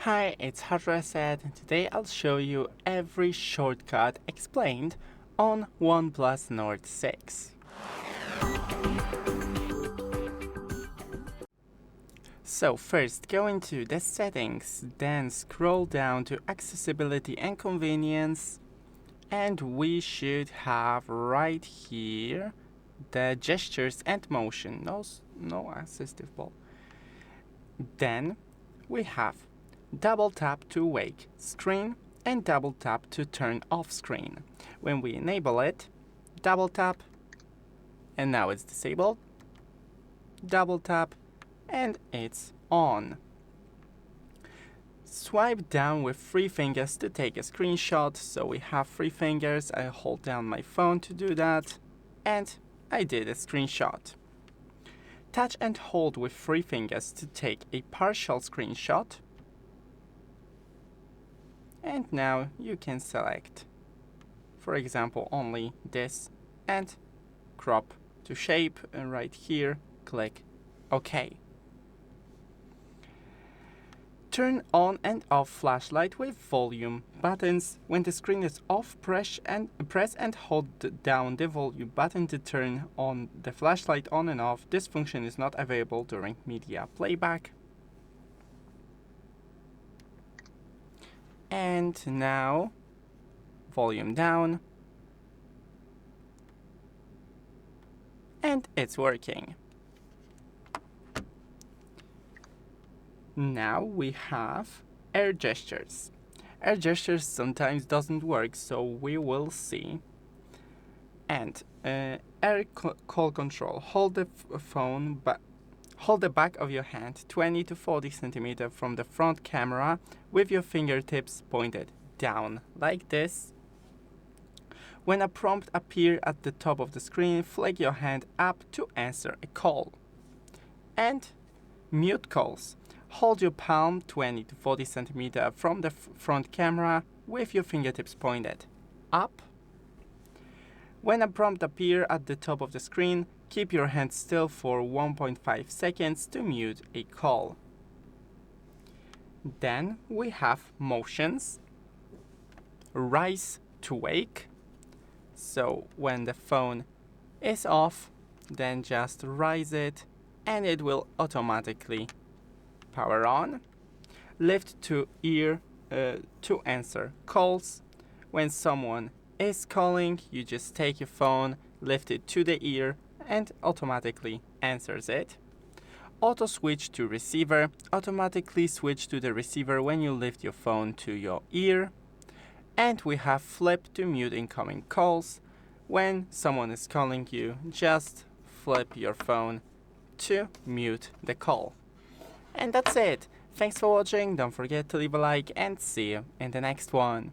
Hi, it's HardReset, and today I'll show you every shortcut explained on OnePlus Nord 6. So first go into the settings, then scroll down to accessibility and convenience, and we should have right here the gestures and motion, no assistive ball. Then we have double tap to wake screen and double tap to turn off screen. When we enable it, double tap and now it's disabled, double tap and it's on. Swipe down with 3 fingers to take a screenshot, so we have 3 fingers. I hold down my phone to do that and I did a screenshot. Touch and hold with 3 fingers to take a partial screenshot. And now you can select, for example, only this and crop to shape, and right here click OK. Turn on and off flashlight with volume buttons. When the screen is off, press and hold down the volume button to turn on the flashlight on and off. This function is not available during media playback. And now volume down, and it's working. Now we have air gestures. Air gestures sometimes doesn't work, so we will see. And air call control. Hold the phone, hold the back of your hand 20 to 40 centimeters from the front camera with your fingertips pointed down like this. When a prompt appears at the top of the screen, flick your hand up to answer a call. And mute calls. Hold your palm 20 to 40 centimeters from the front camera with your fingertips pointed up. When a prompt appears at the top of the screen, keep your hand still for 1.5 seconds to mute a call. Then we have motions. Rise to wake. So when the phone is off, then just rise it and it will automatically power on. Lift to ear to answer calls. When someone is calling, you just take your phone, lift it to the ear and automatically answers it. Auto switch to receiver. Automatically switch to the receiver when you lift your phone to your ear. And we have flip to mute incoming calls. When someone is calling you, just flip your phone to mute the call. And that's it. Thanks for watching. Don't forget to leave a like and see you in the next one.